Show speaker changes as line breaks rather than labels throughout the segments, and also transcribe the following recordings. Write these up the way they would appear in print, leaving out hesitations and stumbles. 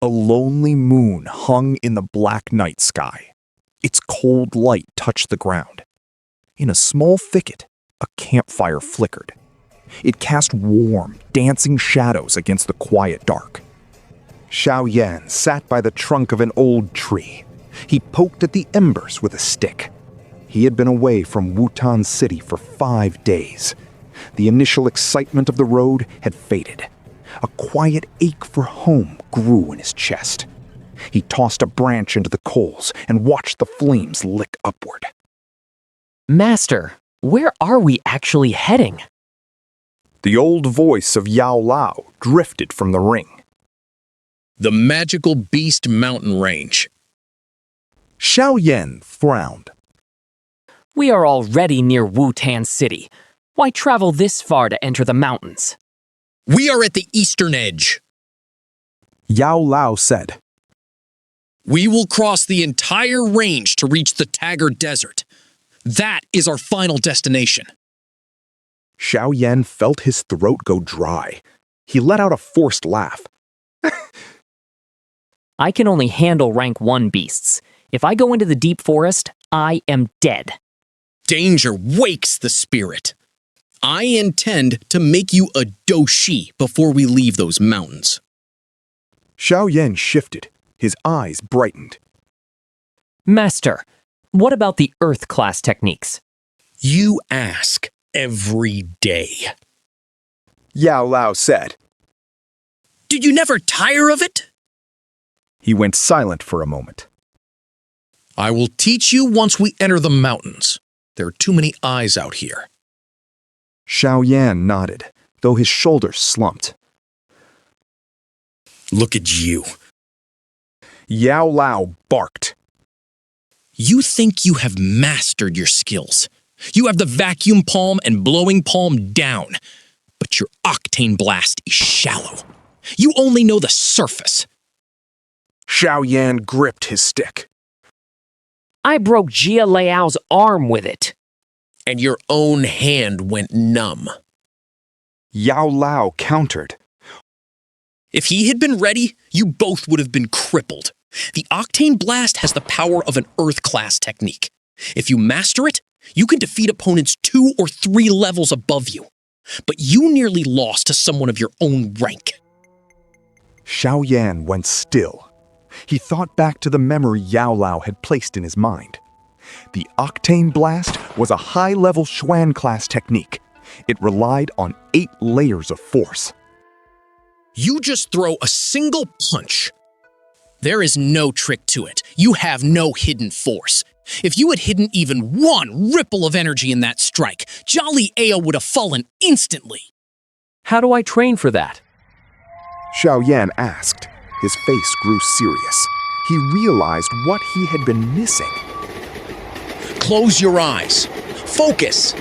A lonely moon hung in the black night sky. Its cold light touched the ground. In a small thicket, a campfire flickered. It cast warm, dancing shadows against the quiet dark.
Xiaoyan sat by the trunk of an old tree. He poked at the embers with a stick. He had been away from Wutan City for 5 days. The initial excitement of the road had faded. A quiet ache for home grew in his chest. He tossed a branch into the coals and watched the flames lick upward.
Master, where are we actually heading?
The old voice of Yao Lao drifted from the ring.
The magical beast mountain range.
Xiaoyan frowned.
We are already near Wutan City. Why travel this far to enter the mountains?
We are at the eastern edge.
Yao Lao said.
We will cross the entire range to reach the Taggart Desert. That is our final destination.
Xiaoyan felt his throat go dry. He let out a forced laugh.
I can only handle rank 1 beasts. If I go into the deep forest, I am dead.
Danger wakes the spirit. I intend to make you a Dou Qi before we leave those mountains.
Xiaoyan shifted. His eyes brightened.
Master, what about the Earth class techniques?
You ask every day.
Yao Lao said.
Did you never tire of it?
He went silent for a moment.
I will teach you once we enter the mountains. There are too many eyes out here.
Xiaoyan nodded, though his shoulders slumped.
Look at you.
Yao Lao barked.
You think you have mastered your skills. You have the vacuum palm and blowing palm down, but your octane blast is shallow. You only know the surface.
Xiaoyan gripped his stick.
I broke Jia Liao's arm with it.
And your own hand went numb.
Yao Lao countered.
If he had been ready, you both would have been crippled. The Octane Blast has the power of an Earth-class technique. If you master it, you can defeat opponents 2 or 3 levels above you. But you nearly lost to someone of your own rank.
Xiaoyan went still. He thought back to the memory Yao Lao had placed in his mind. The Octane Blast was a high-level Xuan-class technique. It relied on 8 layers of force.
You just throw a single punch. There is no trick to it. You have no hidden force. If you had hidden even 1 ripple of energy in that strike, Jolly Ao would have fallen instantly.
How do I train for that?
Xiaoyan asked. His face grew serious. He realized what he had been missing.
Close your eyes. Focus.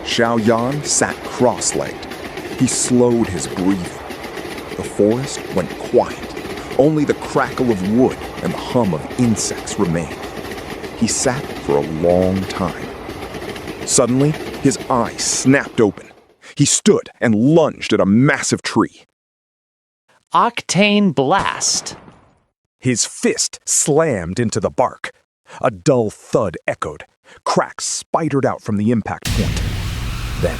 Xiaoyan sat cross-legged. He slowed his breathing. The forest went quiet. Only the crackle of wood and the hum of insects remained. He sat for a long time. Suddenly, his eyes snapped open. He stood and lunged at a massive tree.
Octane Blast.
His fist slammed into the bark. A dull thud echoed. Cracks spidered out from the impact point. Then,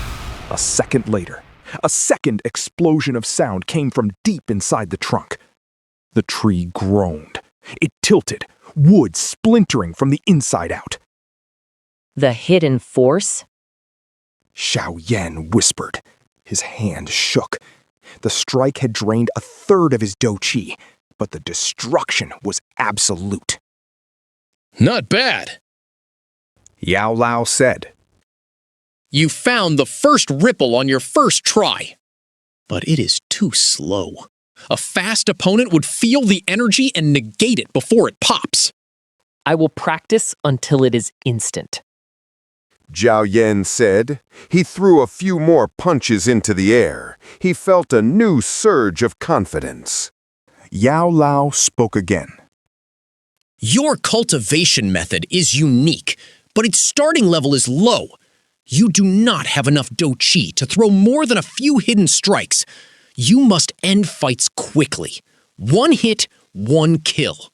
a second later, a second explosion of sound came from deep inside the trunk. The tree groaned. It tilted, wood splintering from the inside out.
The hidden force?
Xiaoyan whispered. His hand shook. The strike had drained a third of his Dou Qi, but the destruction was absolute.
Not bad.
Yao Lao said.
You found the first ripple on your first try. But it is too slow. A fast opponent would feel the energy and negate it before it pops.
I will practice until it is instant.
Zhao Yan said. He threw a few more punches into the air. He felt a new surge of confidence.
Yao Lao spoke again.
Your cultivation method is unique, but its starting level is low. You do not have enough Dou Qi to throw more than a few hidden strikes. You must end fights quickly. One hit, one kill.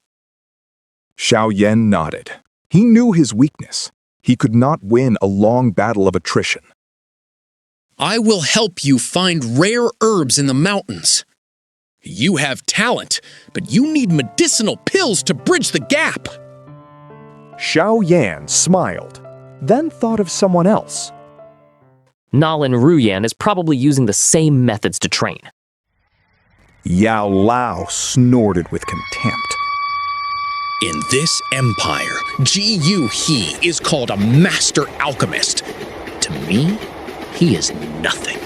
Xiaoyan nodded. He knew his weakness. He could not win a long battle of attrition.
I will help you find rare herbs in the mountains. You have talent, but you need medicinal pills to bridge the gap.
Xiaoyan smiled, then thought of someone else.
Nalin Ruyan is probably using the same methods to train.
Yao Lao snorted with contempt.
In this empire, Yu He is called a master alchemist. To me, he is nothing.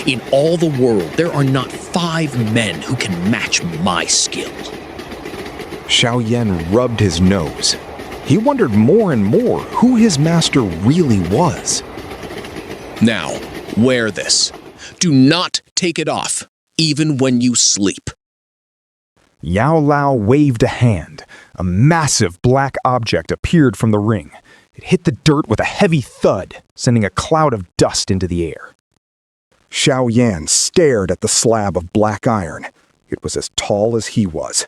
In all the world, there are not 5 men who can match my skill.
Xiaoyan rubbed his nose. He wondered more and more who his master really was.
Now, wear this. Do not take it off, even when you sleep.
Yao Lao waved a hand. A massive black object appeared from the ring. It hit the dirt with a heavy thud, sending a cloud of dust into the air. Xiaoyan stared at the slab of black iron. It was as tall as he was.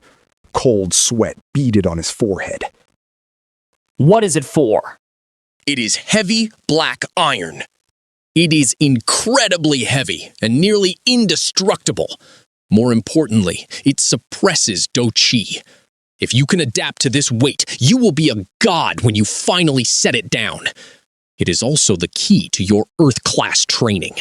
Cold sweat beaded on his forehead.
What is it for?
It is heavy black iron. It is incredibly heavy and nearly indestructible. More importantly, it suppresses Dou Qi. If you can adapt to this weight, you will be a god when you finally set it down. It is also the key to your Earth-class training.